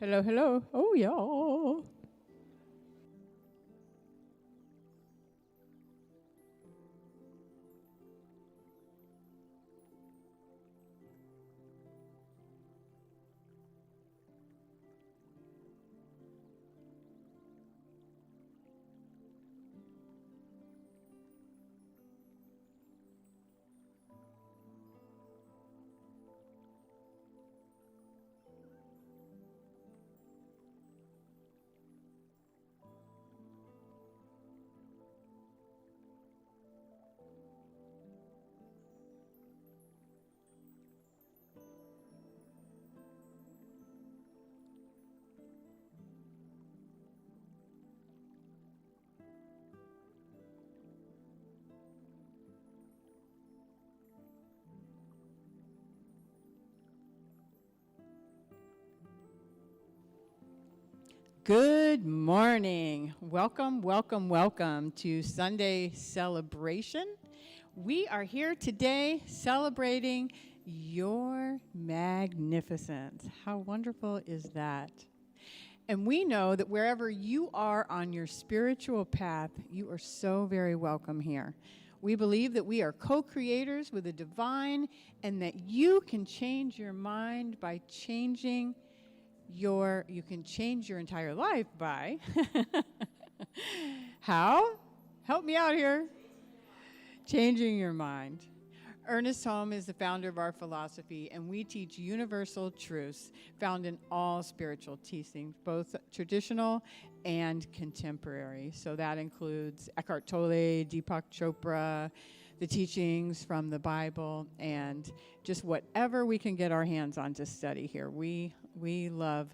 Hello, hello. Oh, yeah. Good morning. Welcome, welcome, welcome to Sunday Celebration. We are here today celebrating your magnificence. How wonderful is that? And we know that wherever you are on your spiritual path, you are so very welcome here. We believe that we are co-creators with the divine and that you can change your mind by changing you can change your entire life by how? Help me out here. Changing your mind. Ernest Holm is the founder of our philosophy, and we teach universal truths found in all spiritual teachings, both traditional and contemporary. So that includes Eckhart Tolle, Deepak Chopra, the teachings from the Bible, and just whatever we can get our hands on to study here. We love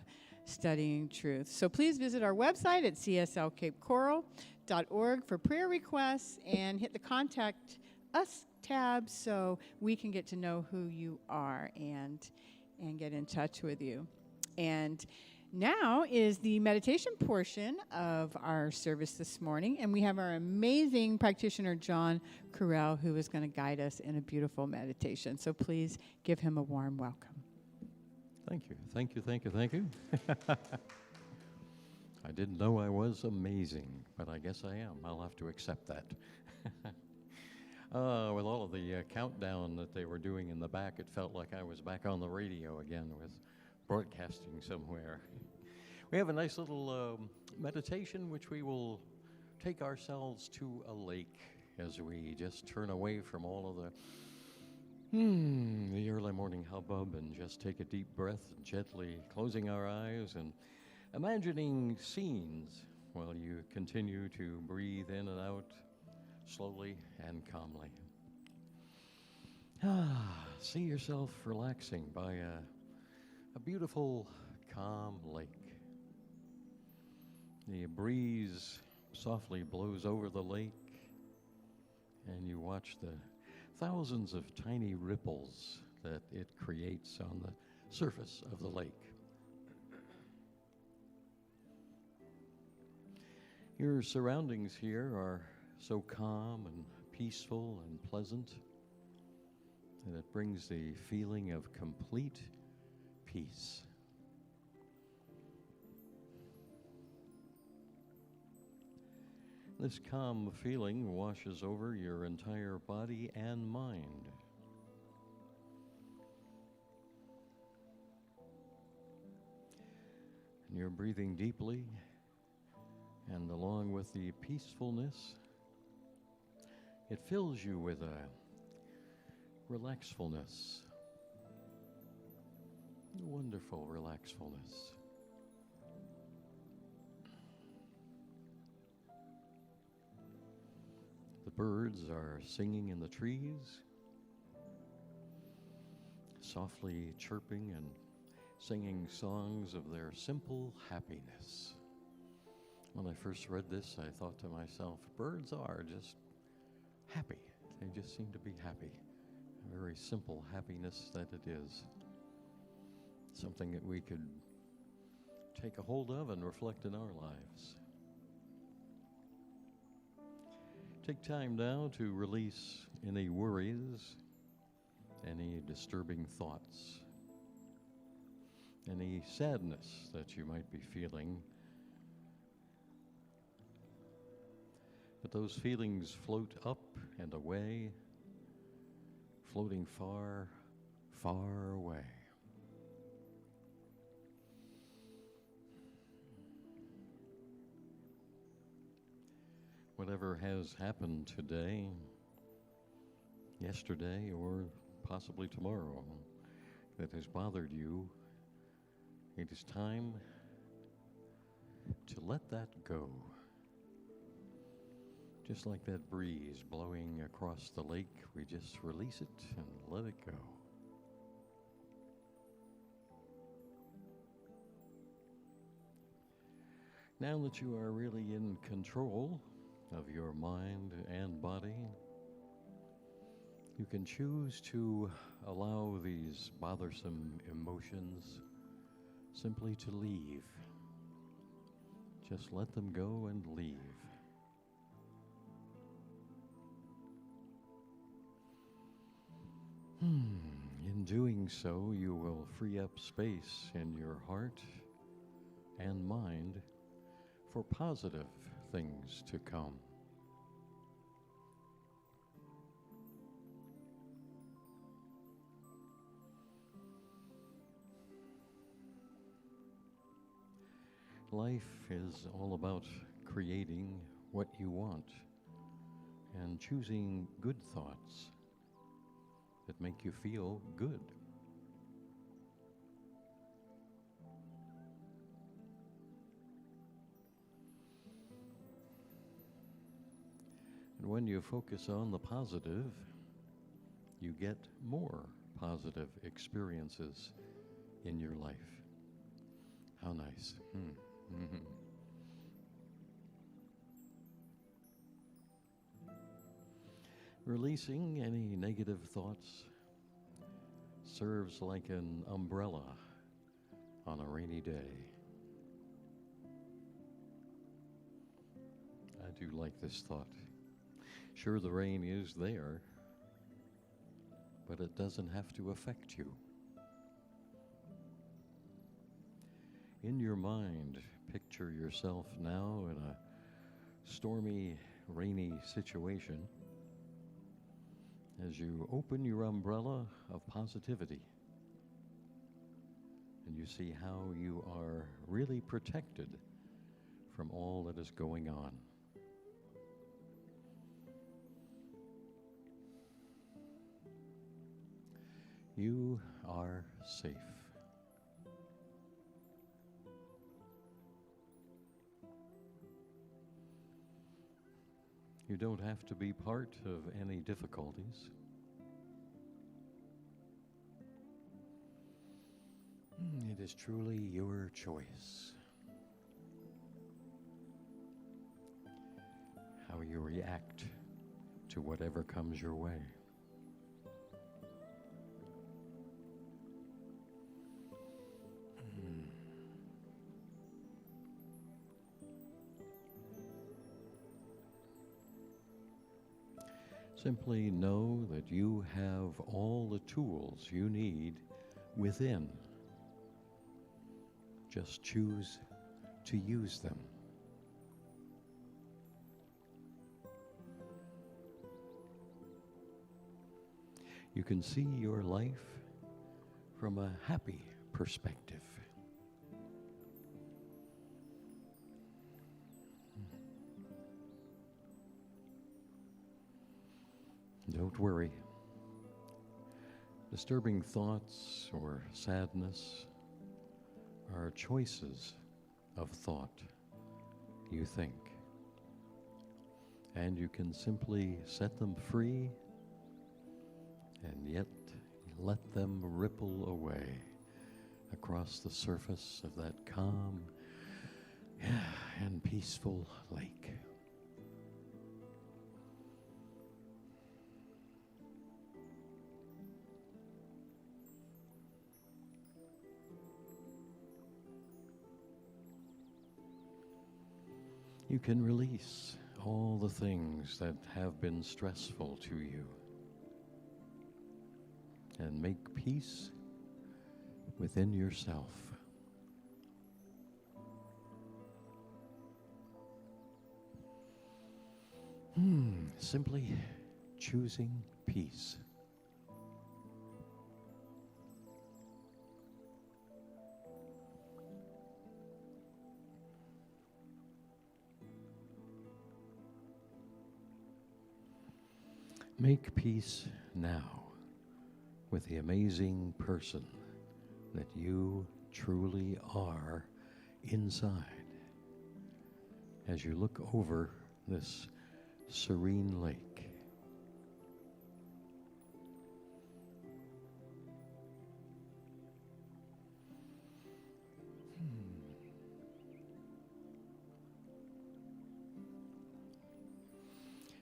studying truth. So please visit our website at cslcapecoral.org for prayer requests and hit the Contact Us tab so we can get to know who you are and get in touch with you. And now is the meditation portion of our service this morning, and we have our amazing practitioner, John Carell, who is going to guide us in a beautiful meditation. So please give him a warm welcome. Thank you, thank you, thank you, thank you. I didn't know I was amazing, but I guess I am. I'll have to accept that. With all of the countdown that they were doing in the back, it felt like I was back on the radio again with broadcasting somewhere. We have a nice little meditation which we will take ourselves to a lake as we just turn away from all of the early morning hubbub and just take a deep breath, gently closing our eyes and imagining scenes while you continue to breathe in and out slowly and calmly. See yourself relaxing by a beautiful, calm lake. The breeze softly blows over the lake, and you watch the thousands of tiny ripples that it creates on the surface of the lake. Your surroundings here are so calm and peaceful and pleasant, and it brings the feeling of complete peace. This calm feeling washes over your entire body and mind. And you're breathing deeply, and along with the peacefulness, it fills you with a relaxfulness, wonderful relaxfulness. The birds are singing in the trees, softly chirping and singing songs of their simple happiness. When I first read this, I thought to myself, birds are just happy. They just seem to be happy. A very simple happiness that it is. Something that we could take a hold of and reflect in our lives. Take time now to release any worries, any disturbing thoughts. any sadness that you might be feeling. But those feelings float up and away, floating far, far away. Whatever has happened today, yesterday, or possibly tomorrow that has bothered you, it is time to let that go. Just like that breeze blowing across the lake, we just release it and let it go. Now that you are really in control of your mind and body, you can choose to allow these bothersome emotions simply to leave. Just let them go and leave. In doing so, you will free up space in your heart and mind for positive things to come. Life is all about creating what you want and choosing good thoughts that make you feel good. And when you focus on the positive, you get more positive experiences in your life. How nice. Releasing any negative thoughts serves like an umbrella on a rainy day. I do like this thought. Sure, the rain is there, but it doesn't have to affect you. In your mind, picture yourself now in a stormy, rainy situation as you open your umbrella of positivity and you see how you are really protected from all that is going on. You are safe. You don't have to be part of any difficulties. It is truly your choice how you react to whatever comes your way. Simply know that you have all the tools you need within. Just choose to use them. You can see your life from a happy perspective. Don't worry. Disturbing thoughts or sadness are choices of thought you think. And you can simply set them free and yet let them ripple away across the surface of that calm and peaceful lake. You can release all the things that have been stressful to you and make peace within yourself. Simply choosing peace. Make peace now with the amazing person that you truly are inside as you look over this serene lake.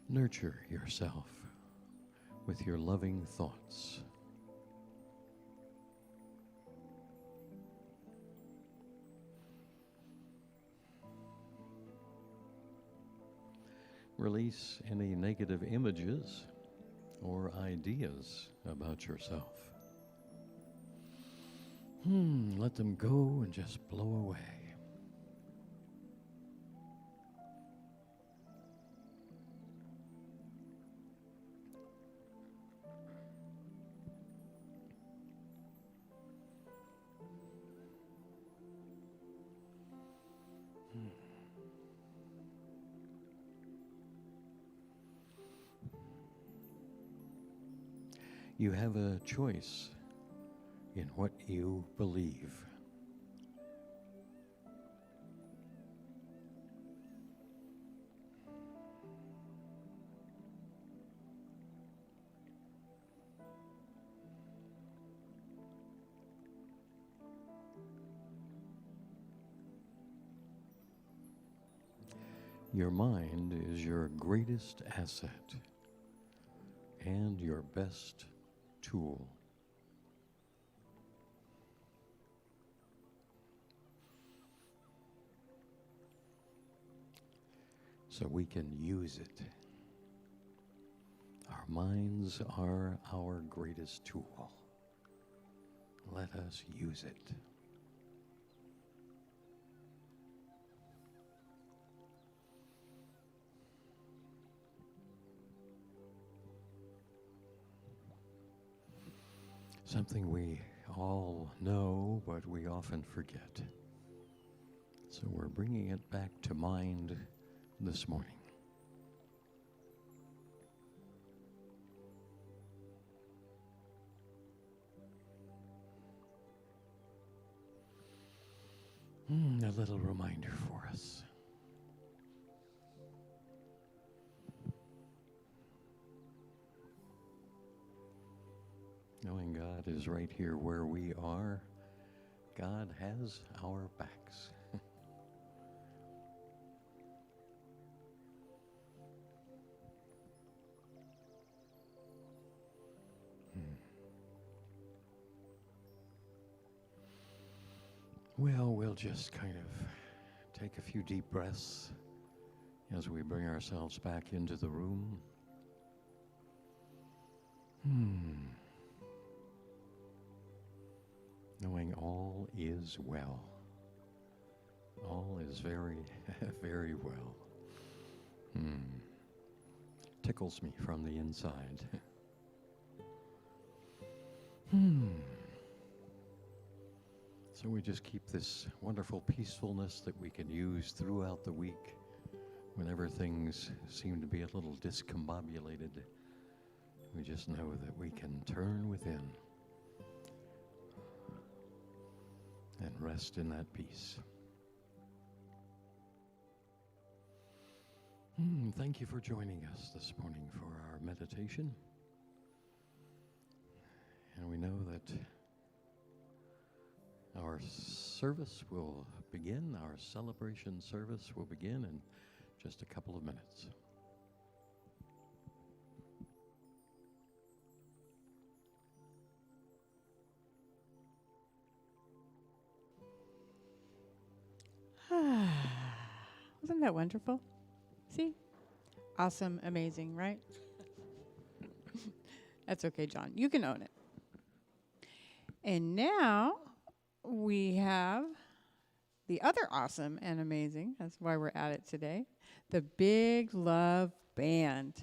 Nurture yourself with your loving thoughts. Release any negative images or ideas about yourself. Let them go and just blow away. You have a choice in what you believe. Your mind is your greatest asset and your best tool. So we can use it. Our minds are our greatest tool. Let us use it. Something we all know, but we often forget. So we're bringing it back to mind this morning. A little reminder for us. Knowing God is right here where we are, God has our backs. Well, we'll just kind of take a few deep breaths as we bring ourselves back into the room. Knowing all is well. All is very, very well. Tickles me from the inside. So we just keep this wonderful peacefulness that we can use throughout the week whenever things seem to be a little discombobulated. We just know that we can turn within and rest in that peace. Thank you for joining us this morning for our meditation. And we know that our service will begin, our celebration service will begin in just a couple of minutes. Wasn't that wonderful? See? Awesome, amazing, right? That's okay, John. You can own it. And now we have the other awesome and amazing, that's why we're at it today, the Big Love Band.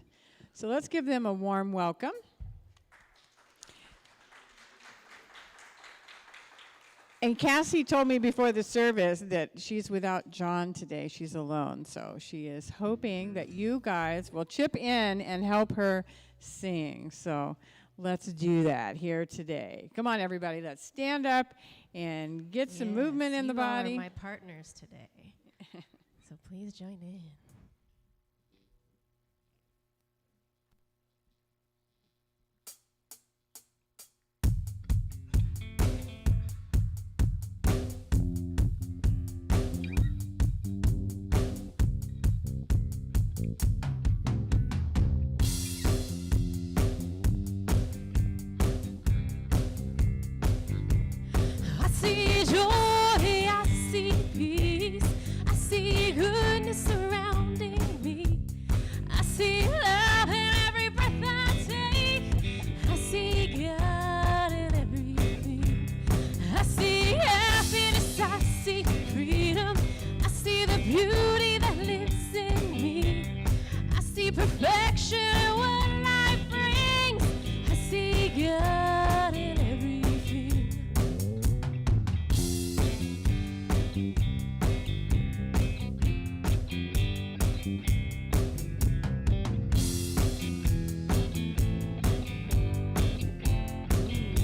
So let's give them a warm welcome. And Cassie told me before the service that she's without John today. She's alone. So she is hoping that you guys will chip in and help her sing. So let's do that here today. Come on, everybody. Let's stand up and get some movement in the body. You are my partners today. So please join in. I see joy, I see peace, I see goodness surrounding me. I see love in every breath I take. I see God in everything. I see happiness, I see freedom. I see the beauty that lives in me. I see perfection in what life brings. I see God in everything.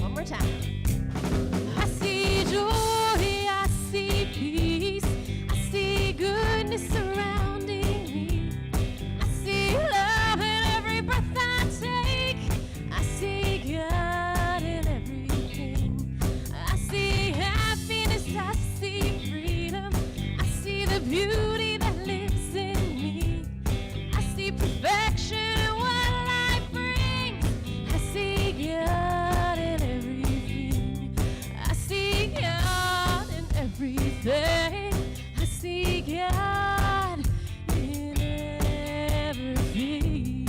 One more time. I see joy, I see peace, I see goodness surrounding me. I see love in every breath I take. I see God in everything. I see happiness, I see freedom. I see the beauty that lives in me. I see perfection in what life brings. I see God in everything. I see God in everything. I see God in everything.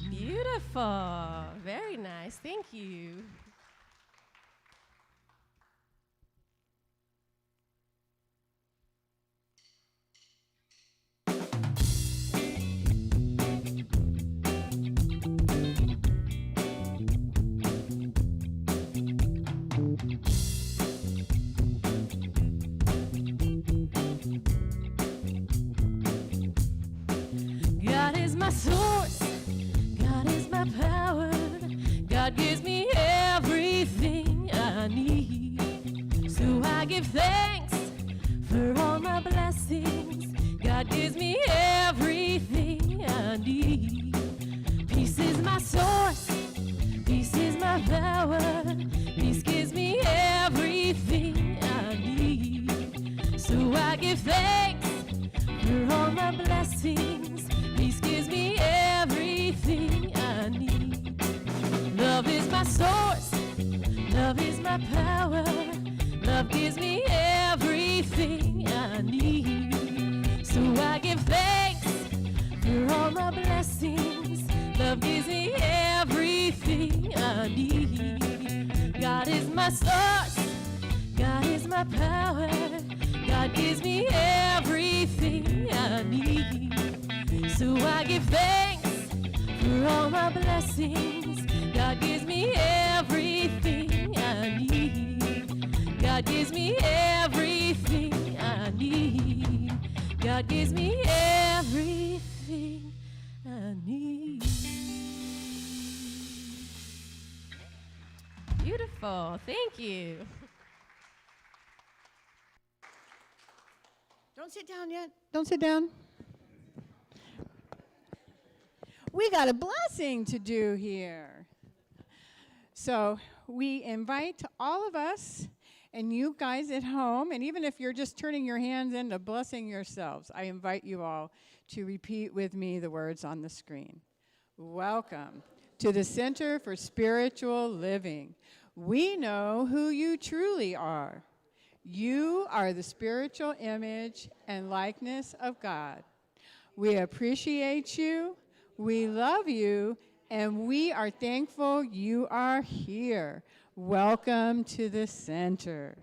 Beautiful. Very nice. Thank you. God is my source. God is my power. God gives me everything I need. So I give thanks for all my blessings. God gives me everything I need. Peace is my source. Peace is my power. Peace gives me everything I need. So I give thanks for all my blessings. Peace gives me everything I need. Love is my source. Love is my power. Love gives me everything I need. So I give thanks for all my blessings. Love gives me everything I need. God is my source. God is my power. God gives me everything I need. So I give thanks for all my blessings. God gives me everything I need. God gives me everything I need. God gives me everything I need. Beautiful. Thank you. Don't sit down yet. Don't sit down. We got a blessing to do here. So we invite all of us and you guys at home, and even if you're just turning your hands into blessing yourselves, I invite you all to repeat with me the words on the screen. Welcome to the Center for Spiritual Living. We know who you truly are. You are the spiritual image and likeness of God. We appreciate you, we love you, and we are thankful you are here. Welcome to the center.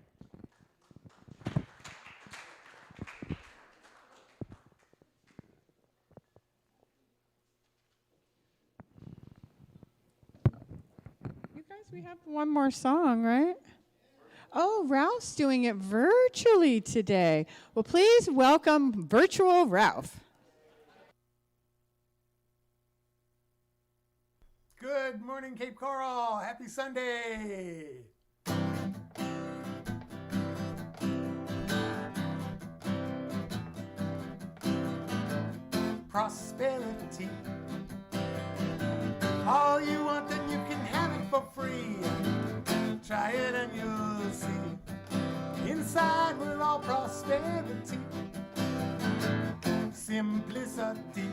we have one more song, right? Oh, Ralph's doing it virtually today. Well, please welcome virtual Ralph. Good morning, Cape Coral. Happy Sunday. Prosperity. All you want, then you can have it for free. Try it and you'll see. Inside we're all prosperity. Simplicity.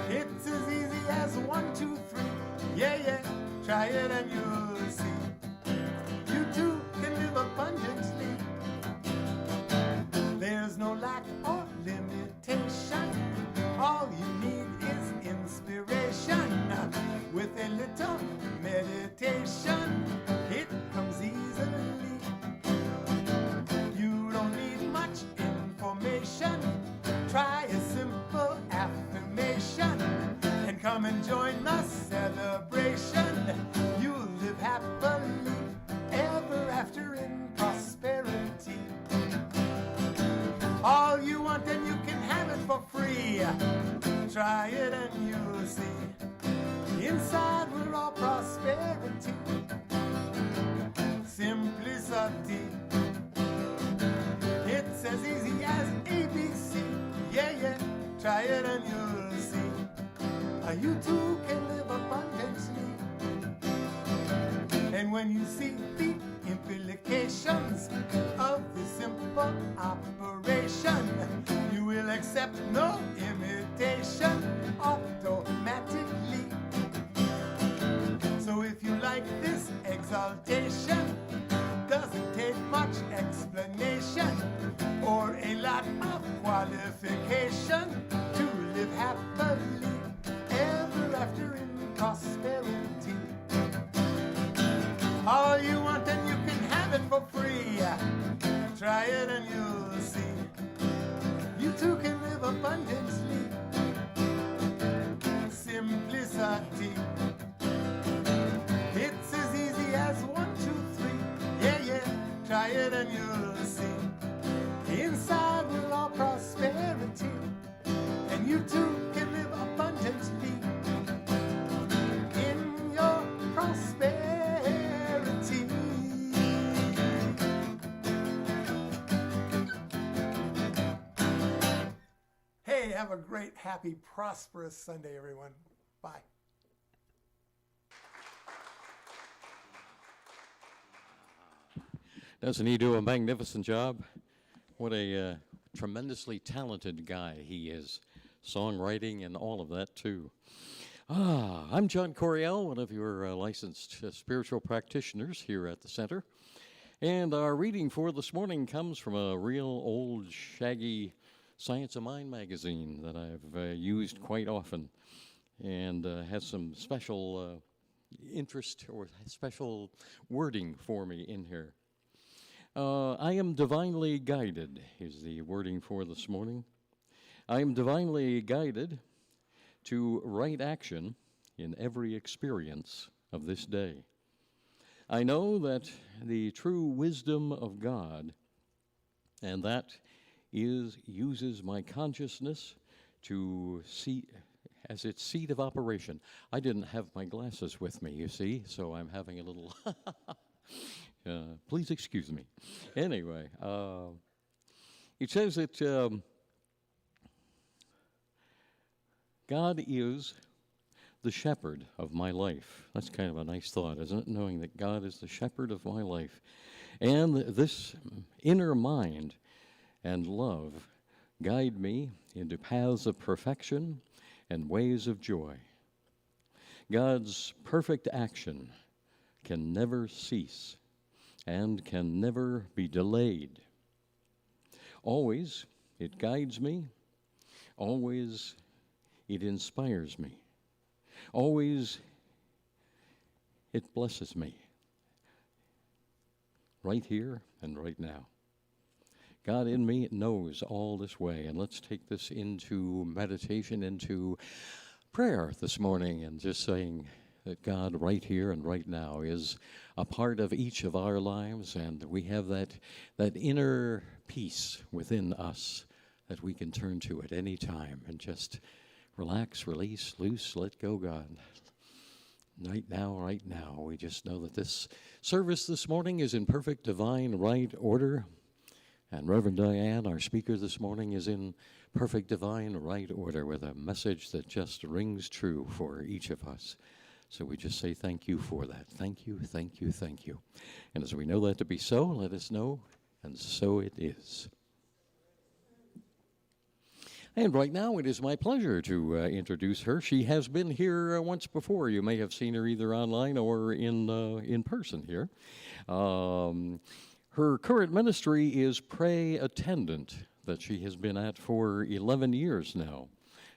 It's as easy as 1, 2, 3. Yeah, yeah. Try it and you'll see. You too can live abundantly. There's no lack or limitation. All you need is inspiration. With a little meditation, it comes easily. You don't need much information. Try a simple affirmation and come and join the celebration. You'll live happily ever after in prosperity. All you want and you can have it for free. Try it and you'll see. Inside we're all prosperity. Simplicity. It's as easy as ABC. Yeah, yeah. Try it and you'll see. You too can live abundantly. And when you see the implications of this simple operation, you will accept no imitation automatically. So if you like this exaltation, doesn't take much explanation or a lot of qualification to live happily ever after in prosperity. All you want and you can have it for free. Try it and you'll see. You too can live abundantly. Simplicity. It's as easy as 1, 2, 3. Yeah, yeah. Try it and you'll see. Inside we're all prosperity. And you too can live abundantly in your prosperity. Hey, have a great, happy, prosperous Sunday, everyone. Bye. Doesn't he do a magnificent job? What a tremendously talented guy he is. Songwriting and all of that, too. I'm John Coriel, one of your licensed spiritual practitioners here at the center. And our reading for this morning comes from a real old, shaggy Science of Mind magazine that I've used quite often and has some special interest or special wording for me in here. I am divinely guided is the wording for this morning. I am divinely guided to right action in every experience of this day. I know that the true wisdom of God, and that uses my consciousness to see as its seat of operation. I didn't have my glasses with me, you see, so I'm having a little please excuse me. Anyway, it says that God is the shepherd of my life. That's kind of a nice thought, isn't it? Knowing that God is the shepherd of my life. And this inner mind and love guide me into paths of perfection and ways of joy. God's perfect action can never cease and can never be delayed. Always it guides me, always it inspires me, always it blesses me, right here and right now. God in me knows all this way, and let's take this into meditation, into prayer this morning, and just saying that God right here and right now is a part of each of our lives, and we have that inner peace within us that we can turn to at any time and just relax, release, loose, let go, God. Right now, we just know that this service this morning is in perfect divine right order. And Reverend Diane, our speaker this morning, is in perfect divine right order with a message that just rings true for each of us. So we just say thank you for that. Thank you, thank you, thank you. And as we know that to be so, let us know, and so it is. And right now, it is my pleasure to introduce her. She has been here once before. You may have seen her either online or in person here. Her current ministry is Pray Attendant, that she has been at for 11 years now.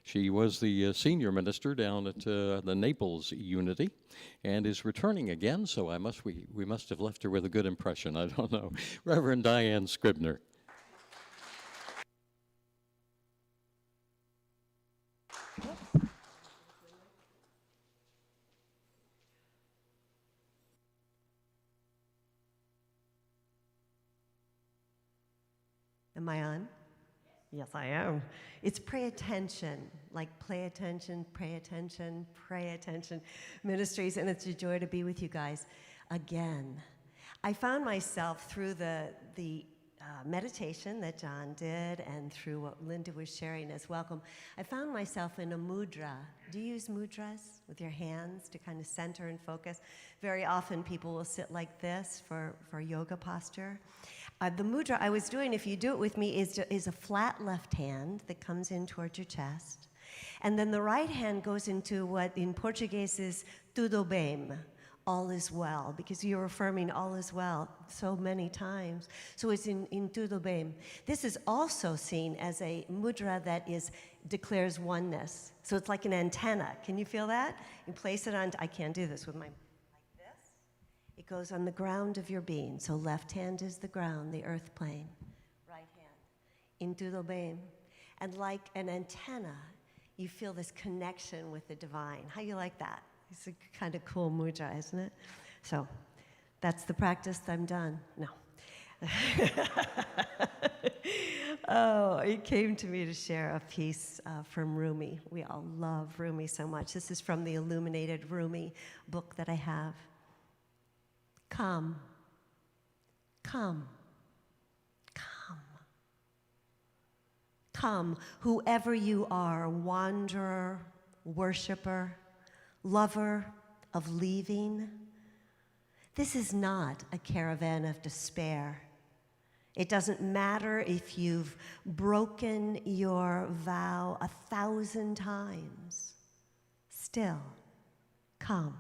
She was the senior minister down at the Naples Unity and is returning again, so we must have left her with a good impression. I don't know. Reverend Diane Scribner. Am I on? Yes, I am. It's pray attention, like play attention, pray attention, pray attention ministries, and it's a joy to be with you guys again. I found myself through the meditation that John did and through what Linda was sharing as welcome, I found myself in a mudra. Do you use mudras with your hands to kind of center and focus? Very often people will sit like this for yoga posture. The mudra I was doing, if you do it with me, is a flat left hand that comes in towards your chest. And then the right hand goes into what in Portuguese is tudo bem, all is well, because you're affirming all is well so many times. So it's in tudo bem. This is also seen as a mudra that declares oneness. So it's like an antenna. Can you feel that? You place it on, I can't do this with my, like this. It goes on the ground of your being. So left hand is the ground, the earth plane. Right hand, in tudo bem. And like an antenna, you feel this connection with the divine. How you like that? It's a kind of cool mudra, isn't it? So that's the practice. I'm done. No. Oh, it came to me to share a piece from Rumi. We all love Rumi so much. This is from the illuminated Rumi book that I have. Come, come, come. Come, whoever you are, wanderer, worshiper, lover of leaving. This is not a caravan of despair. It doesn't matter if you've broken your vow 1,000 times. Still, come.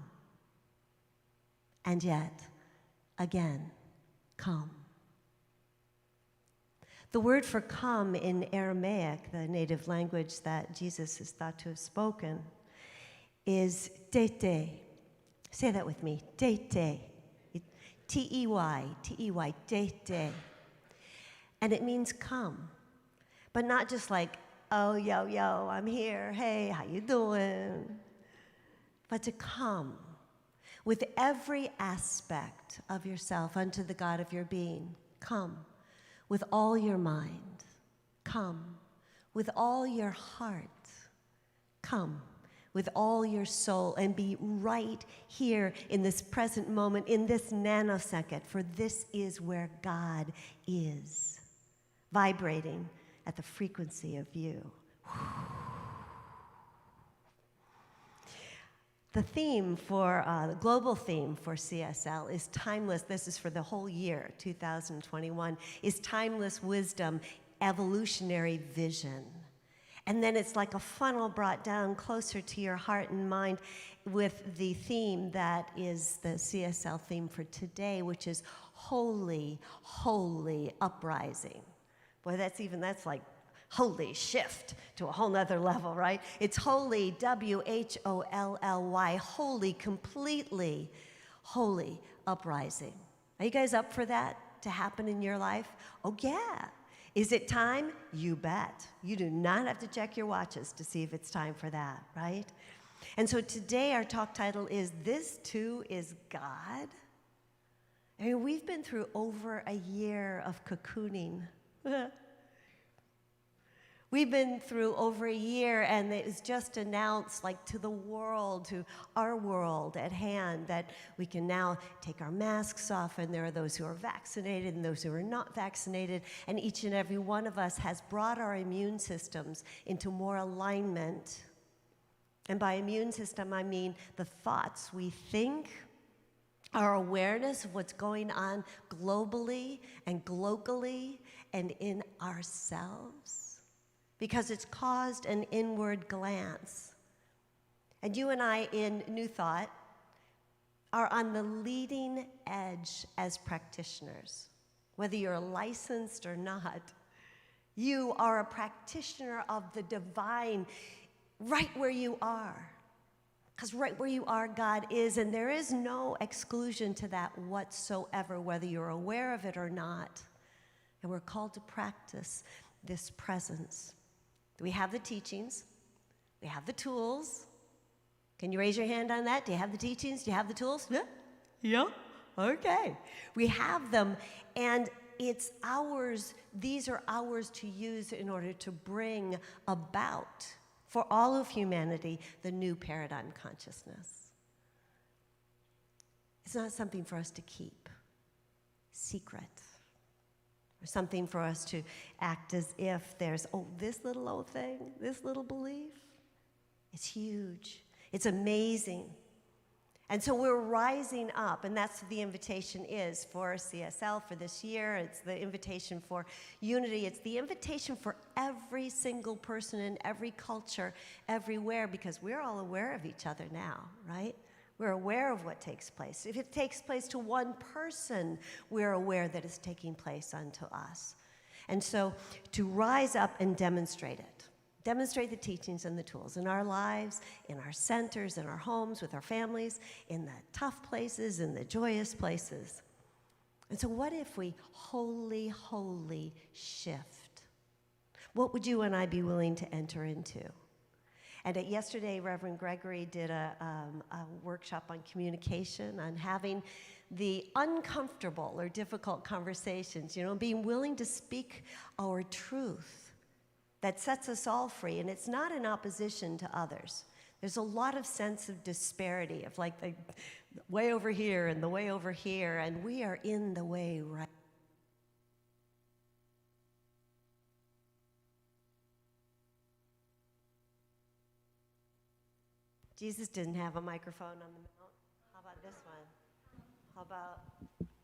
And yet, again, come. The word for come in Aramaic, the native language that Jesus is thought to have spoken, is tete. Say that with me, tete. T-E-Y, T-E-Y, tete. And it means come, but not just like, oh, yo, I'm here, hey, how you doing? But to come with every aspect of yourself unto the God of your being. Come with all your mind. Come with all your heart. Come with all your soul and be right here in this present moment, in this nanosecond, for this is where God is, vibrating at the frequency of you. The theme for, the global theme for CSL is timeless, this is for the whole year, 2021, is timeless wisdom, evolutionary vision. And then it's like a funnel brought down closer to your heart and mind with the theme that is the CSL theme for today, which is holy, holy uprising. Boy, that's like holy shift to a whole nother level, right? It's holy, W-H-O-L-L-Y, holy, completely holy uprising. Are you guys up for that to happen in your life? Oh, yeah. Is it time? You bet. You do not have to check your watches to see if it's time for that, right? And so today our talk title is This Too Is God. I mean, we've been through over a year of cocooning. We've been through over a year, and it was just announced, like, to the world, to our world at hand, that we can now take our masks off, and there are those who are vaccinated and those who are not vaccinated, and each and every one of us has brought our immune systems into more alignment. And by immune system, I mean the thoughts we think, our awareness of what's going on globally and locally and in ourselves. Because it's caused an inward glance. And you and I in New Thought are on the leading edge as practitioners. Whether you're licensed or not, you are a practitioner of the divine right where you are. Because right where you are, God is, and there is no exclusion to that whatsoever, whether you're aware of it or not. And we're called to practice this presence. We have the teachings. We have the tools. Can you raise your hand on that? Do you have the teachings? Do you have the tools? Yeah? Yeah? Okay. We have them, and it's ours. These are ours to use in order to bring about, for all of humanity, the new paradigm consciousness. It's not something for us to keep secret. Or something for us to act as if there's, oh, this little old thing, this little belief. It's huge. It's amazing. And so we're rising up, and that's what the invitation is for CSL for this year. It's the invitation for unity. It's the invitation for every single person in every culture, everywhere, because we're all aware of each other now, right? We're aware of what takes place. If it takes place to one person, we're aware that it's taking place unto us. And so to rise up and demonstrate it, demonstrate the teachings and the tools in our lives, in our centers, in our homes, with our families, in the tough places, in the joyous places. And so what if we wholly shift? What would you and I be willing to enter into? And yesterday, Reverend Gregory did a workshop on communication, on having the uncomfortable or difficult conversations, being willing to speak our truth that sets us all free. And it's not in opposition to others. There's a lot of sense of disparity, of like the way over here and the way over here, and we are in the way right. Jesus didn't have a microphone on the mount. How about this one?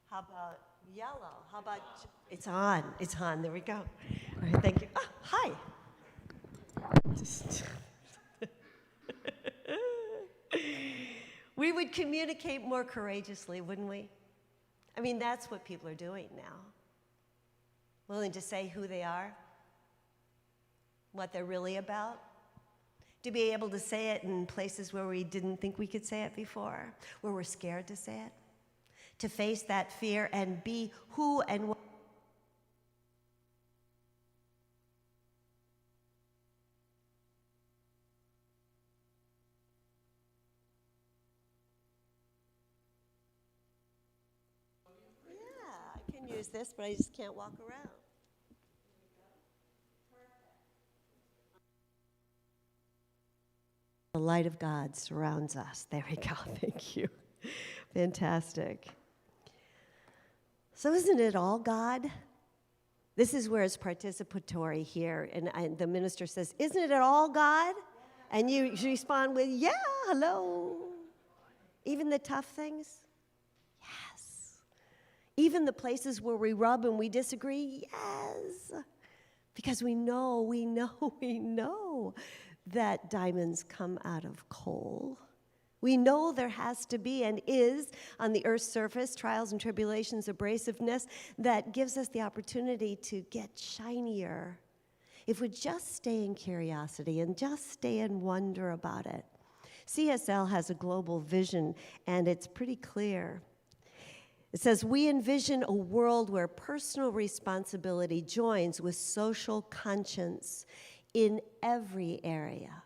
How about yellow? How about, it's on, there we go. All right, thank you. Oh, hi. We would communicate more courageously, wouldn't we? I mean, that's what people are doing now. Willing to say who they are, what they're really about. To be able to say it in places where we didn't think we could say it before, where we're scared to say it, to face that fear and be who and what. Yeah, I can use this, but I just can't walk around. The light of God surrounds us. There we go. Thank you. Fantastic. So isn't it all God? This is where it's participatory here. And the minister says, isn't it all God? Yeah. And you respond with, yeah, hello. Even the tough things? Yes. Even the places where we rub and we disagree? Yes. Because we know that diamonds come out of coal. We know there has to be and is on the earth's surface trials and tribulations, abrasiveness that gives us the opportunity to get shinier if we just stay in curiosity and just stay in wonder about it. CSL has a global vision, and it's pretty clear. It says, we envision a world where personal responsibility joins with social conscience in every area.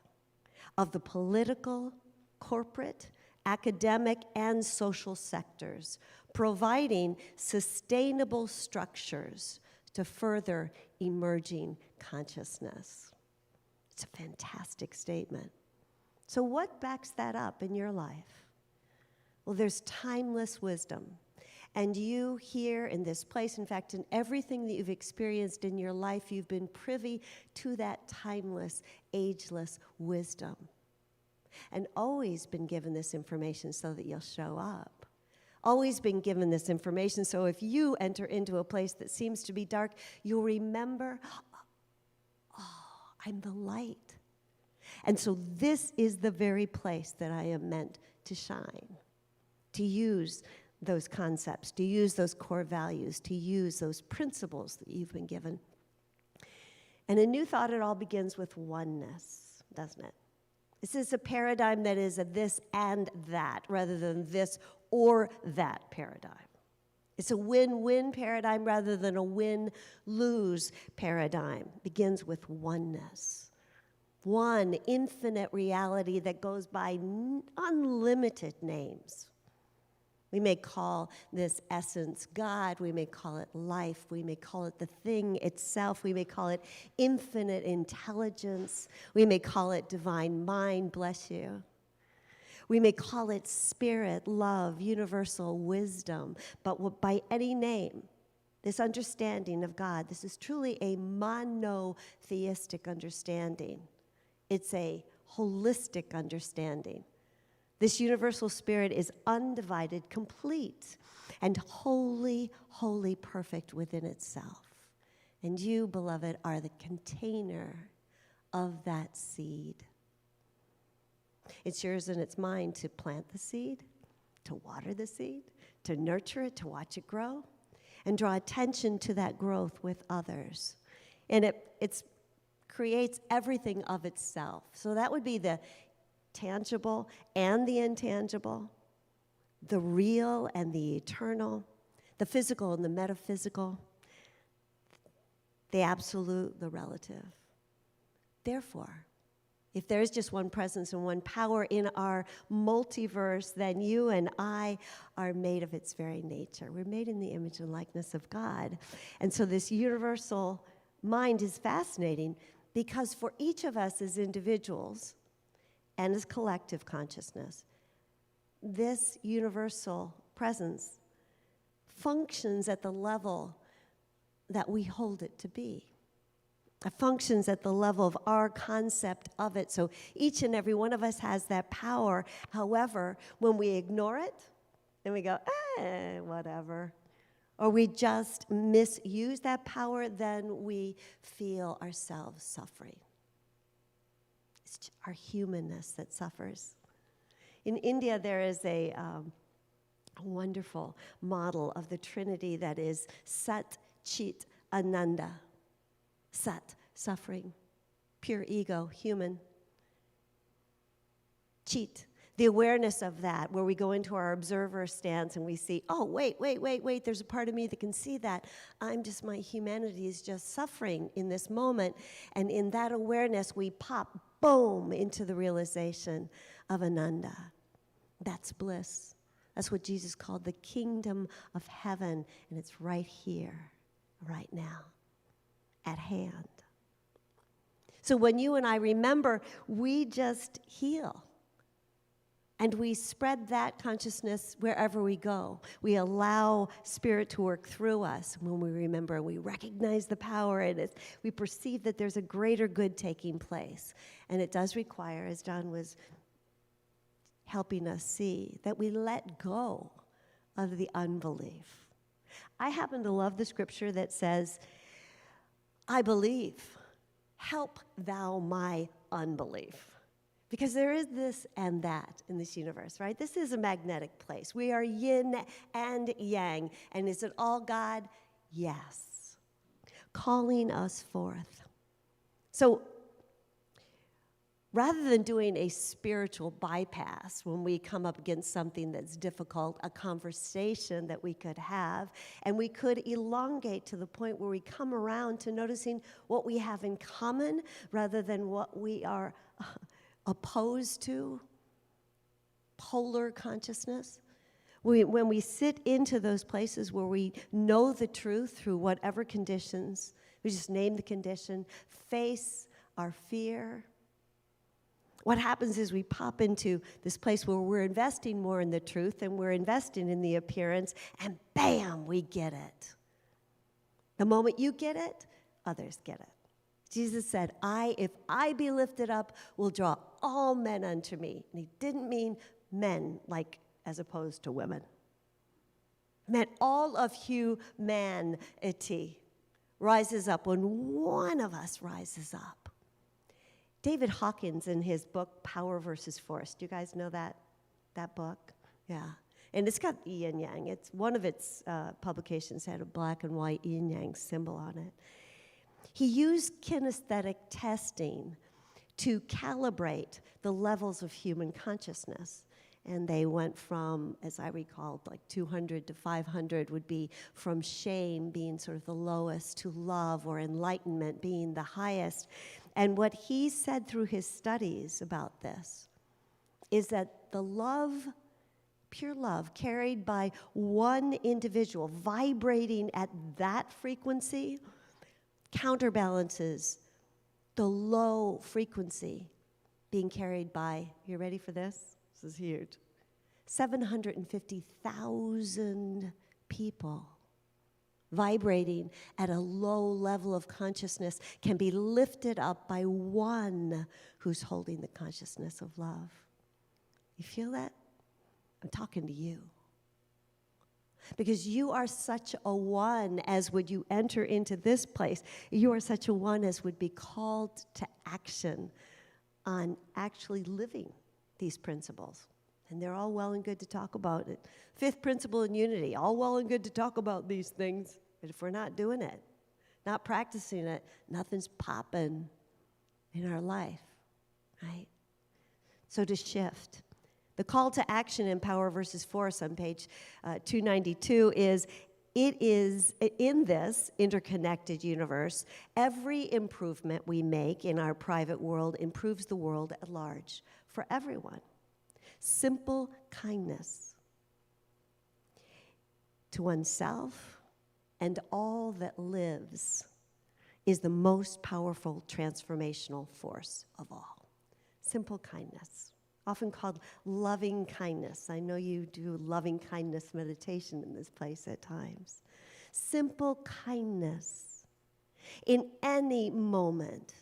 of the political, corporate, academic, and social sectors, providing sustainable structures to further emerging consciousness. It's a fantastic statement. So what backs that up in your life? Well, there's timeless wisdom. And you here in this place, in fact, in everything that you've experienced in your life, you've been privy to that timeless, ageless wisdom. And always been given this information so that you'll show up. Always been given this information so if you enter into a place that seems to be dark, you'll remember, oh, I'm the light. And so this is the very place that I am meant to shine, to use those concepts, to use those core values, to use those principles that you've been given. And a new thought, it all begins with oneness, doesn't it? This is a paradigm that is a this and that, rather than this or that paradigm. It's a win-win paradigm rather than a win-lose paradigm. It begins with oneness. One infinite reality that goes by unlimited names. We may call this essence God, we may call it life, we may call it the thing itself, we may call it infinite intelligence, we may call it divine mind, bless you. We may call it spirit, love, universal wisdom, but by any name, this understanding of God, this is truly a monotheistic understanding. It's a holistic understanding. This universal spirit is undivided, complete, and wholly, wholly perfect within itself. And you, beloved, are the container of that seed. It's yours and it's mine to plant the seed, to water the seed, to nurture it, to watch it grow, and draw attention to that growth with others. And it creates everything of itself. So that would be the tangible and the intangible, the real and the eternal, the physical and the metaphysical, the absolute, the relative. Therefore, if there is just one presence and one power in our multiverse, then you and I are made of its very nature. We're made in the image and likeness of God. And so this universal mind is fascinating because for each of us as individuals and as collective consciousness, this universal presence functions at the level that we hold it to be. It functions at the level of our concept of it. So each and every one of us has that power. However, when we ignore it and we go, whatever, or we just misuse that power, then we feel ourselves suffering. It's our humanness that suffers. In India, there is a wonderful model of the Trinity that is Sat, Chit, Ananda. Sat, suffering, pure ego, human. Chit, the awareness of that, where we go into our observer stance and we see, oh, wait, there's a part of me that can see that. My humanity is just suffering in this moment. And in that awareness, we pop, boom, into the realization of Ananda. That's bliss. That's what Jesus called the kingdom of heaven. And it's right here, right now, at hand. So when you and I remember, we just heal. And we spread that consciousness wherever we go. We allow spirit to work through us when we remember and we recognize the power in it. We perceive that there's a greater good taking place. And it does require, as John was helping us see, that we let go of the unbelief. I happen to love the scripture that says, I believe, help thou my unbelief. Because there is this and that in this universe, right? This is a magnetic place. We are yin and yang. And is it all God? Yes. Calling us forth. So rather than doing a spiritual bypass when we come up against something that's difficult, a conversation that we could have, and we could elongate to the point where we come around to noticing what we have in common rather than what we are opposed to, polar consciousness. When we sit into those places where we know the truth through whatever conditions, we just name the condition, face our fear. What happens is we pop into this place where we're investing more in the truth and we're investing in the appearance, and bam, we get it. The moment you get it, others get it. Jesus said, if I be lifted up, will draw all men unto me. And he didn't mean men, like as opposed to women. Meant all of humanity rises up when one of us rises up. David Hawkins, in his book, Power versus Force, do you guys know that book? Yeah. And it's got yin and yang. It's one of its publications had a black and white yin and yang symbol on it. He used kinesthetic testing to calibrate the levels of human consciousness. And they went from, as I recall, like 200 to 500 would be from shame being sort of the lowest to love or enlightenment being the highest. And what he said through his studies about this is that the love, pure love, carried by one individual, vibrating at that frequency, counterbalances the low frequency being carried by, you ready for this? This is huge. 750,000 people vibrating at a low level of consciousness can be lifted up by one who's holding the consciousness of love. You feel that? I'm talking to you. Because you are such a one as would you enter into this place. You are such a one as would be called to action on actually living these principles. And they're all well and good to talk about it. Fifth principle in unity, all well and good to talk about these things, but if we're not doing it, not practicing it, nothing's popping in our life, right? So to shift. The call to action in Power versus Force on page 292 is, it is in this interconnected universe, every improvement we make in our private world improves the world at large for everyone. Simple kindness to oneself and all that lives is the most powerful transformational force of all. Simple kindness, often called loving kindness. I know you do loving kindness meditation in this place at times. Simple kindness in any moment,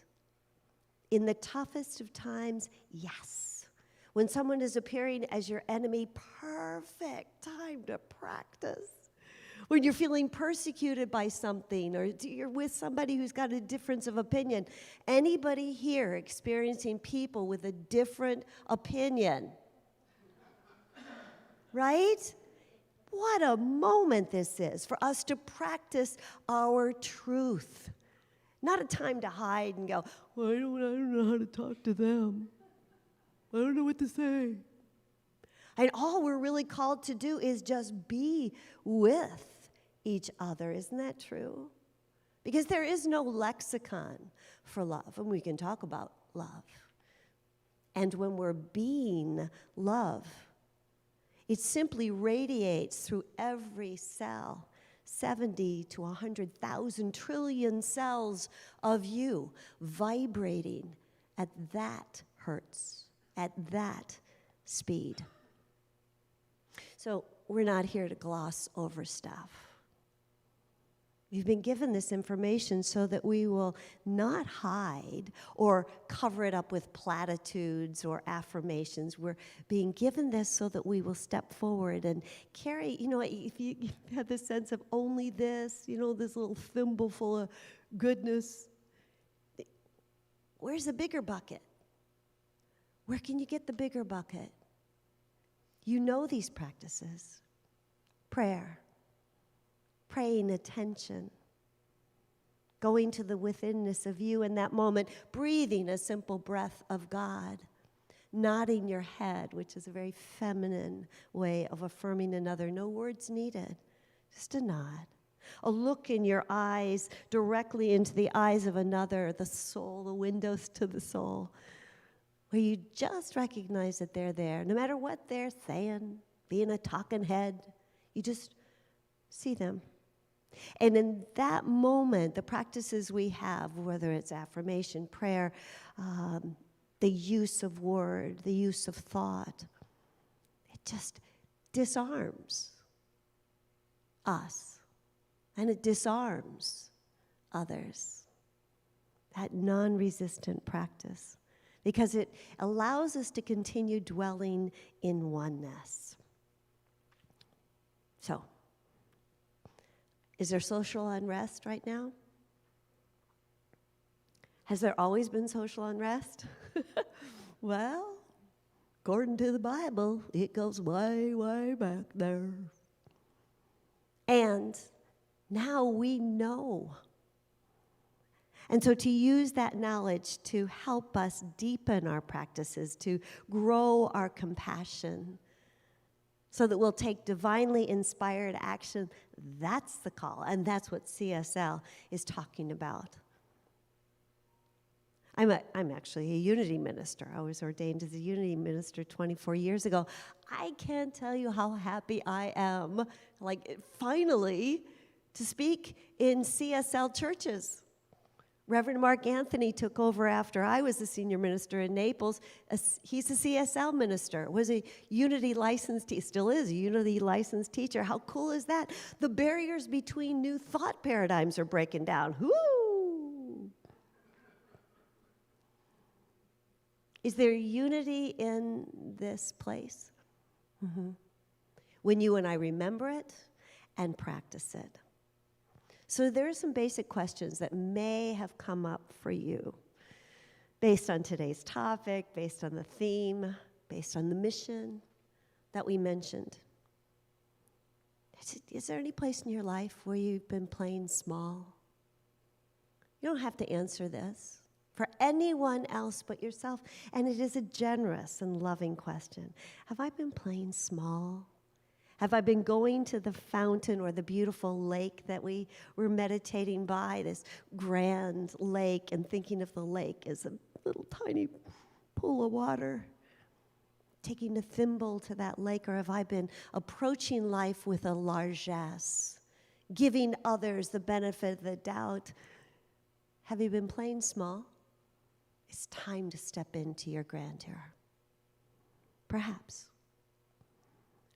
in the toughest of times, yes. When someone is appearing as your enemy, perfect time to practice. When you're feeling persecuted by something, or you're with somebody who's got a difference of opinion. Anybody here experiencing people with a different opinion? Right? What a moment this is for us to practice our truth. Not a time to hide and go, well, I don't know how to talk to them. I don't know what to say. And all we're really called to do is just be with each other. Isn't that true? Because there is no lexicon for love, and we can talk about love. And when we're being love, it simply radiates through every cell, 70 to 100,000 trillion cells of you vibrating at that hertz, at that speed. So we're not here to gloss over stuff. We've been given this information so that we will not hide or cover it up with platitudes or affirmations. We're being given this so that we will step forward and carry, if you have this sense of only this, this little thimble full of goodness, where's the bigger bucket? Where can you get the bigger bucket? You know these practices. Prayer. Paying attention, going to the withinness of you in that moment, breathing a simple breath of God, nodding your head, which is a very feminine way of affirming another. No words needed, just a nod. A look in your eyes, directly into the eyes of another, the soul, the windows to the soul. where you just recognize that they're there, no matter what they're saying, being a talking head, you just see them. And in that moment, the practices we have, whether it's affirmation, prayer, the use of word, the use of thought, it just disarms us, and it disarms others. That non-resistant practice, because it allows us to continue dwelling in oneness. So, is there social unrest right now? Has there always been social unrest? Well, according to the Bible, it goes way, way back there. And now we know. And so to use that knowledge to help us deepen our practices, to grow our compassion, so that we'll take divinely inspired action, that's the call. And that's what CSL is talking about. I'm actually a unity minister. I was ordained as a unity minister 24 years ago. I can't tell you how happy I am, finally, to speak in CSL churches. Reverend Mark Anthony took over after I was the senior minister in Naples. He's a CSL minister, was a unity licensed, still is a unity licensed teacher. How cool is that? The barriers between new thought paradigms are breaking down. Whoo! Is there unity in this place? Mm-hmm. When you and I remember it and practice it. So there are some basic questions that may have come up for you based on today's topic, based on the theme, based on the mission that we mentioned. Is there any place in your life where you've been playing small? You don't have to answer this for anyone else but yourself. And it is a generous and loving question. Have I been playing small? Have I been going to the fountain or the beautiful lake that we were meditating by, this grand lake, and thinking of the lake as a little tiny pool of water? Taking a thimble to that lake, or have I been approaching life with a largesse, giving others the benefit of the doubt? Have you been playing small? It's time to step into your grandeur. Perhaps.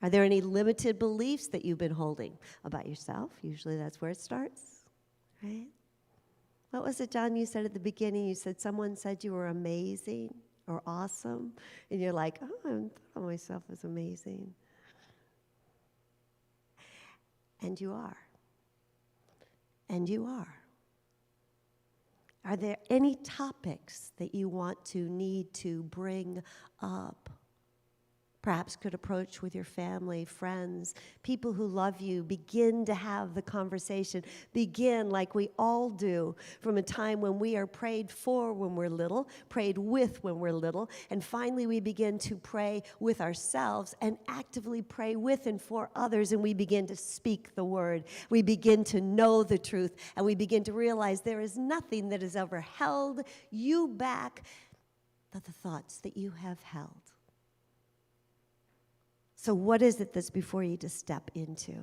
Are there any limited beliefs that you've been holding about yourself? Usually that's where it starts, right? What was it, John, you said at the beginning? You said someone said you were amazing or awesome, and you're like, oh, I thought of myself as amazing. And you are. And you are. Are there any topics that you need to bring up? Perhaps could approach with your family, friends, people who love you. Begin to have the conversation. Begin like we all do from a time when we are prayed for when we're little, prayed with when we're little, and finally we begin to pray with ourselves and actively pray with and for others, and we begin to speak the word. We begin to know the truth, and we begin to realize there is nothing that has ever held you back but the thoughts that you have held. So what is it that's before you to step into?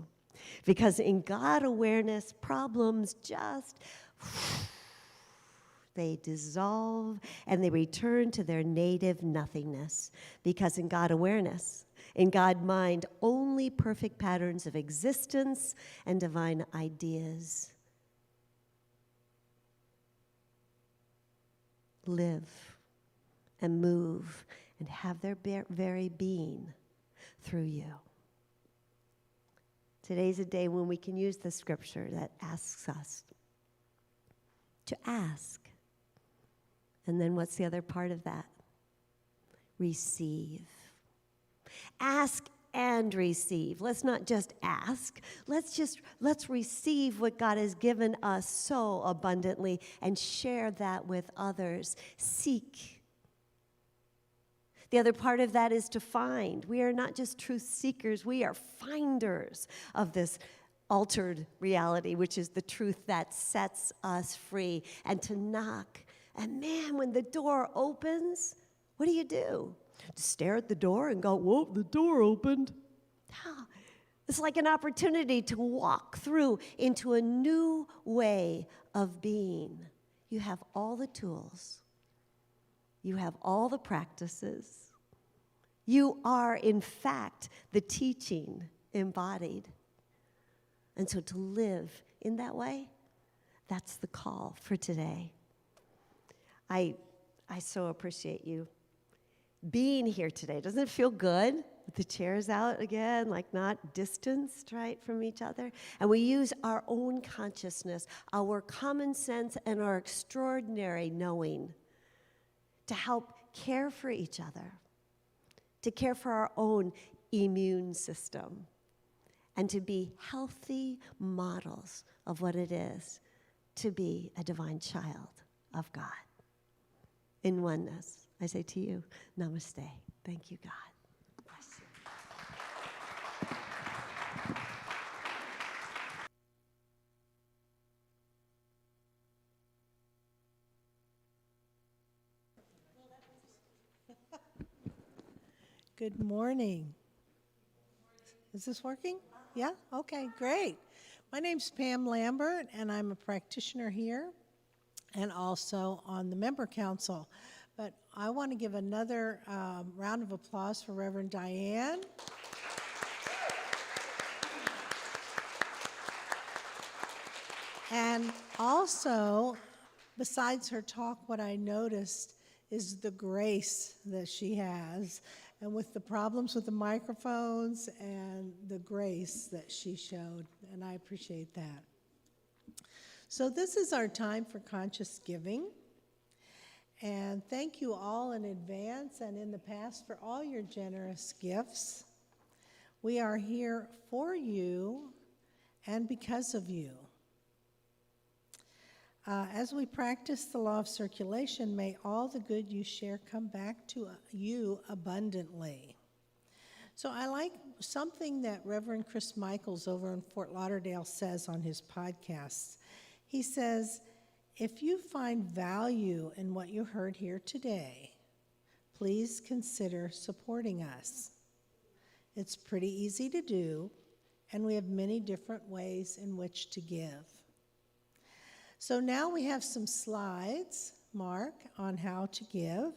Because in God awareness, problems just, they dissolve and they return to their native nothingness. Because in God awareness, in God mind, only perfect patterns of existence and divine ideas live and move and have their very being through you. Today's a day when we can use the scripture that asks us to ask. And then what's the other part of that? Receive. Ask and receive. Let's not just ask. Let's receive what God has given us so abundantly and share that with others. Seek. The other part of that is to find. We are not just truth seekers, we are finders of this altered reality, which is the truth that sets us free. And to knock. And man, when the door opens, What do you do? Stare at the door and go, whoa, the door opened. No. It's like an opportunity to walk through into a new way of being. You have all the tools. You have all the practices. You are, in fact, the teaching embodied. And so to live in that way, that's the call for today. I so appreciate you being here today. Doesn't it feel good with the chairs out again, like not distanced, right, from each other? And we use our own consciousness, our common sense, and our extraordinary knowing to help care for each other, to care for our own immune system, and to be healthy models of what it is to be a divine child of God. In oneness, I say to you, namaste. Thank you, God. Bless you. Good morning. Is this working? Yeah? Okay, great. My name's Pam Lambert, and I'm a practitioner here and also on the member council. But I want to give another round of applause for Reverend Diane. And also, besides her talk, what I noticed is the grace that she has, and with the problems with the microphones and the grace that she showed, and I appreciate that. So this is our time for conscious giving, and thank you all in advance and in the past for all your generous gifts. We are here for you and because of you. As we practice the law of circulation, may all the good you share come back to you abundantly. So I like something that Reverend Chris Michaels over in Fort Lauderdale says on his podcasts. He says, if you find value in what you heard here today, please consider supporting us. It's pretty easy to do, and we have many different ways in which to give. So now we have some slides, Mark, on how to give.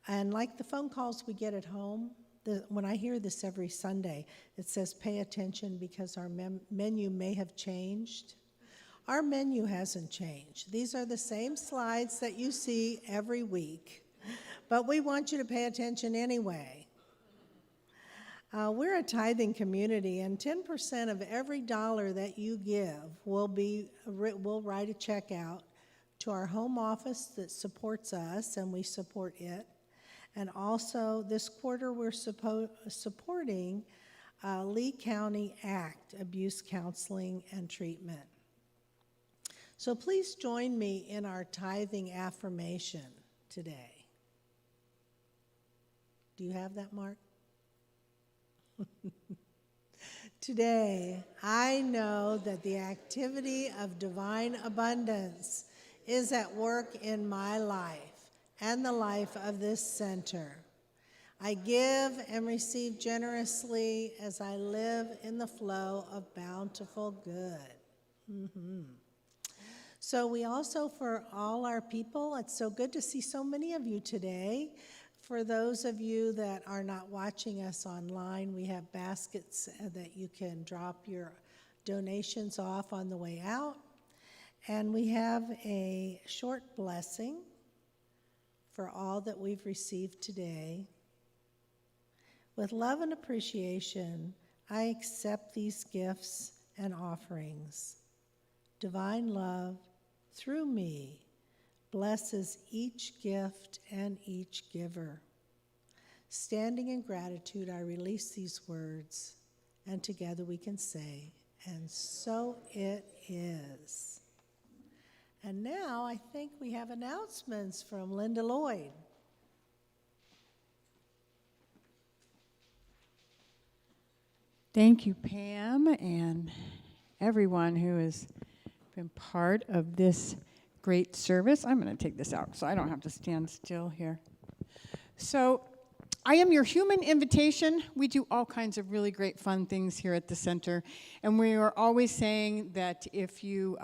And like the phone calls we get at home, when I hear this every Sunday, it says pay attention because our menu may have changed. Our menu hasn't changed. These are the same slides that you see every week, but we want you to pay attention anyway. We're a tithing community, and 10% of every dollar that you give we'll write a check out to our home office that supports us, and we support it. And also, this quarter, we're supporting Lee County ACT, Abuse Counseling and Treatment. So please join me in our tithing affirmation today. Do you have that, Mark? Today, I know that the activity of divine abundance is at work in my life and the life of this center. I give and receive generously as I live in the flow of bountiful good. So we also, for all our people, it's so good to see so many of you today. For those of you that are not watching us online, we have baskets that you can drop your donations off on the way out. And we have a short blessing for all that we've received today. With love and appreciation, I accept these gifts and offerings. Divine love, through me, blesses each gift and each giver. Standing in gratitude, I release these words, and together we can say, and so it is. And now I think we have announcements from Linda Lloyd. Thank you, Pam, and everyone who has been part of this great service. I'm going to take this out so I don't have to stand still here. So, I am your human invitation. We do all kinds of really great fun things here at the center, and we are always saying that if you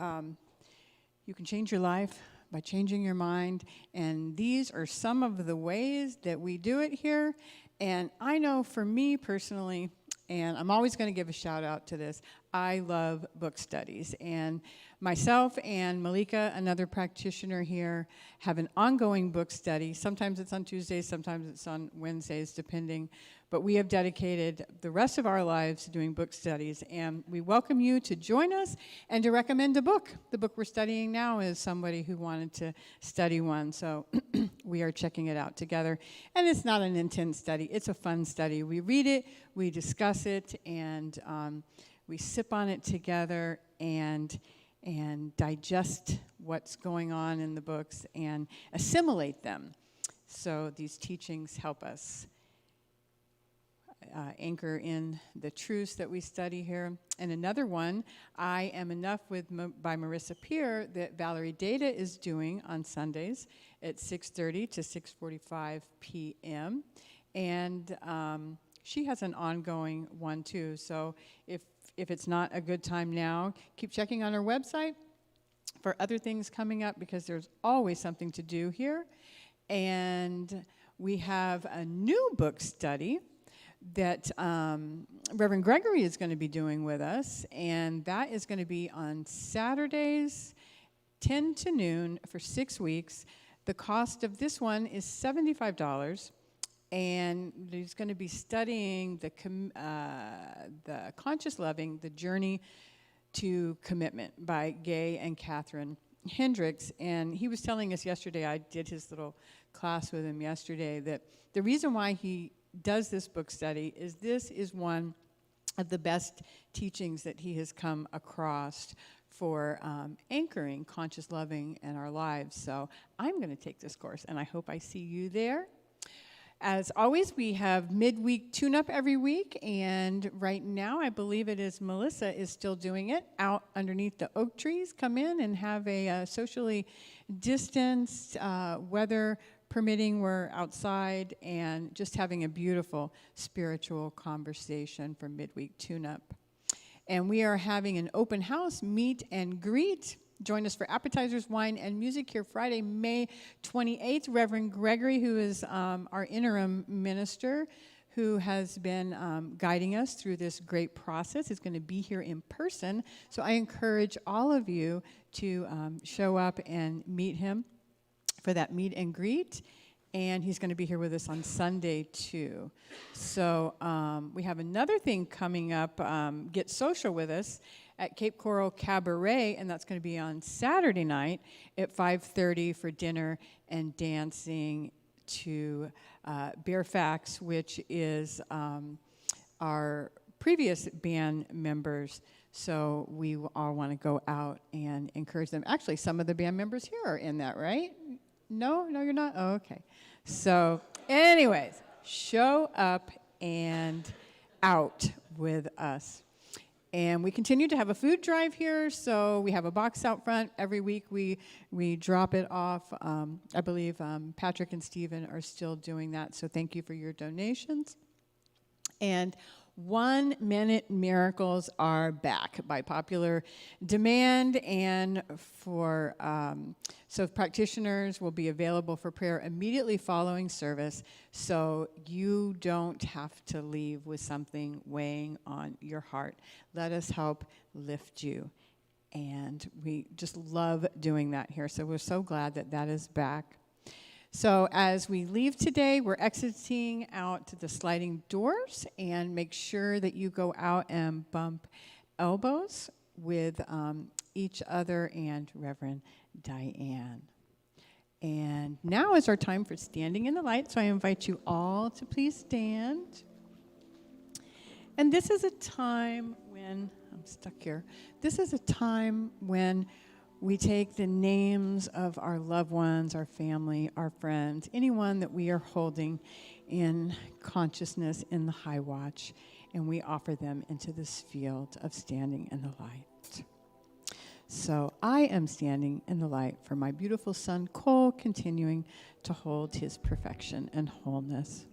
you can change your life by changing your mind, and these are some of the ways that we do it here. And I know for me personally, and I'm always going to give a shout out to this, I love book studies. And myself and Malika, another practitioner here, have an ongoing book study. Sometimes it's on Tuesdays, sometimes it's on Wednesdays, depending. But we have dedicated the rest of our lives to doing book studies. And we welcome you to join us and to recommend a book. The book we're studying now is somebody who wanted to study one. So we are checking it out together. And it's not an intense study. It's a fun study. We read it, we discuss it, and we sip on it together and digest what's going on in the books and assimilate them. So these teachings help us anchor in the truths that we study here. And another one, I Am Enough by Marissa Peer, that Valerie Data is doing on Sundays at 6:30 to 6:45 p.m. And she has an ongoing one too. So if it's not a good time now, keep checking on our website for other things coming up, because there's always something to do here. And we have a new book study that Reverend Gregory is going to be doing with us, and that is going to be on Saturdays, 10 to noon for 6 weeks. The cost of this one is $75, and he's going to be studying the Conscious Loving, The Journey to Commitment by Gay and Catherine Hendricks. And he was telling us yesterday, I did his little class with him yesterday, that the reason why he does this book study is this is one of the best teachings that he has come across for anchoring conscious loving in our lives. So I'm going to take this course, and I hope I see you there. As always, we have midweek tune-up every week, and right now I believe it is Melissa is still doing it out underneath the oak trees. Come in and have a socially distanced, weather permitting, we're outside and just having a beautiful spiritual conversation for midweek tune-up. And we are having an open house, meet and greet. Join us for appetizers, wine, and music here Friday, May 28th. Reverend Gregory, who is our interim minister, who has been guiding us through this great process, is going to be here in person. So I encourage all of you to show up and meet him for that meet and greet. And he's going to be here with us on Sunday, too. So we have another thing coming up, Get Social with us at Cape Coral Cabaret, and that's going to be on Saturday night at 5:30 for dinner and dancing to Bare Facts, which is our previous band members. So we all want to go out and encourage them. Actually, some of the band members here are in that, right? No, you're not? Oh, okay. So anyways, show up and out with us. And we continue to have a food drive here, so we have a box out front. Every week we drop it off. I believe Patrick and Stephen are still doing that, so thank you for your donations. And 1 Minute Miracles are back by popular demand, and for so practitioners will be available for prayer immediately following service, so you don't have to leave with something weighing on your heart. Let us help lift you, and we just love doing that here, so we're so glad that that is back. So as we leave today, we're exiting out to the sliding doors, and make sure that you go out and bump elbows with each other and Reverend Diane. And now is our time for standing in the light, so I invite you all to please stand. And this is a time when, I'm stuck here, this is a time when we take the names of our loved ones, our family, our friends, anyone that we are holding in consciousness in the high watch, and we offer them into this field of standing in the light. So so I am standing in the light for my beautiful son, Cole, continuing to hold his perfection and wholeness.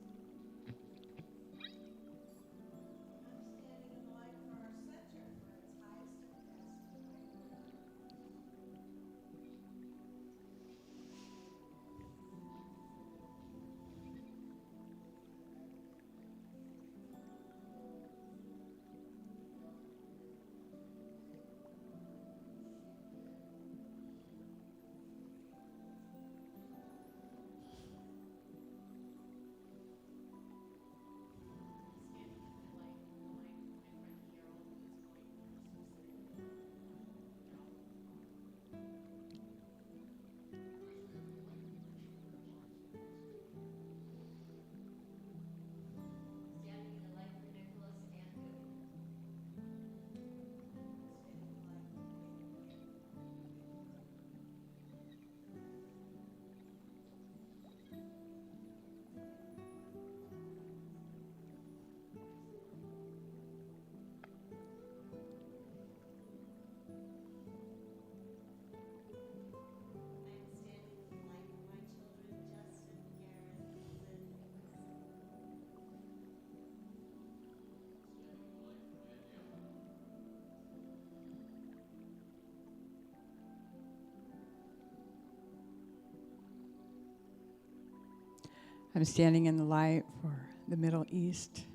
I'm standing in the light for the Middle East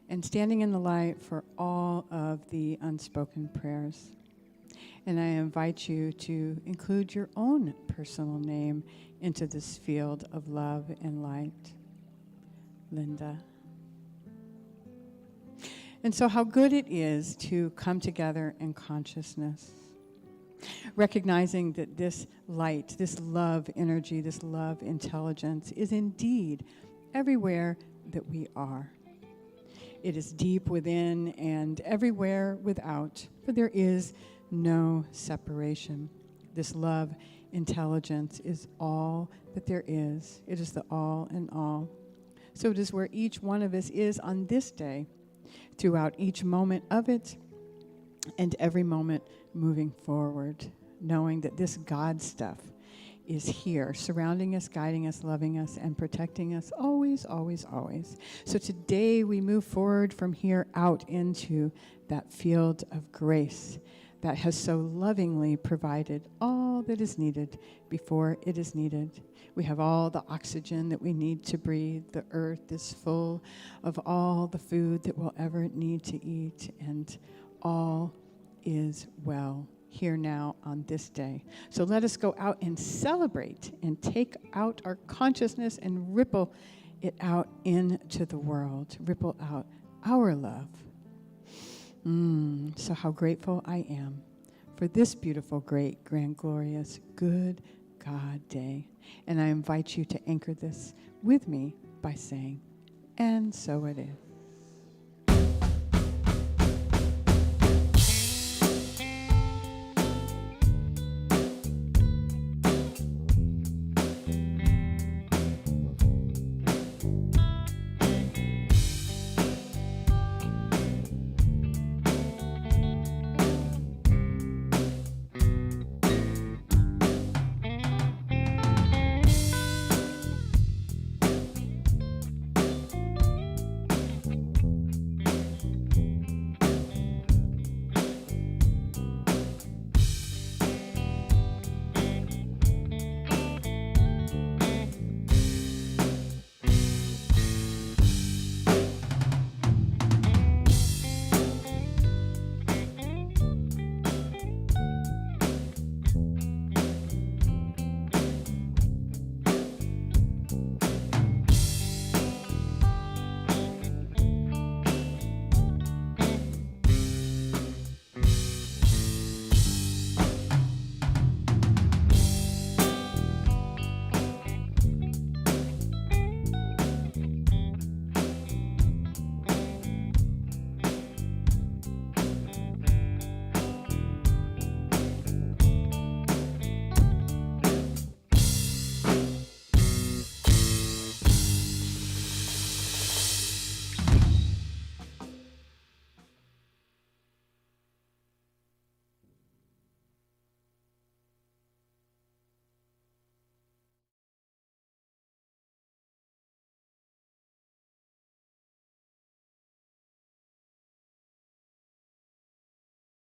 and standing in the light for all of the unspoken prayers. And I invite you to include your own personal name into this field of love and light. Linda. And so how good it is to come together in consciousness, recognizing that this light, this love energy, this love intelligence is indeed everywhere that we are. It is deep within and everywhere without, but there is no separation. This love intelligence is all that there is. It is the all in all. So it is where each one of us is on this day, throughout each moment of it, and every moment moving forward, knowing that this God stuff is here, surrounding us, guiding us, loving us, and protecting us always, always, always. So today we move forward from here out into that field of grace that has so lovingly provided all that is needed before it is needed. We have all the oxygen that we need to breathe. The earth is full of all the food that we'll ever need to eat, and all is well here now on this day. So let us go out and celebrate and take out our consciousness and ripple it out into the world. Ripple out our love. So how grateful I am for this beautiful, great, grand, glorious, good God day. And I invite you to anchor this with me by saying, and so it is.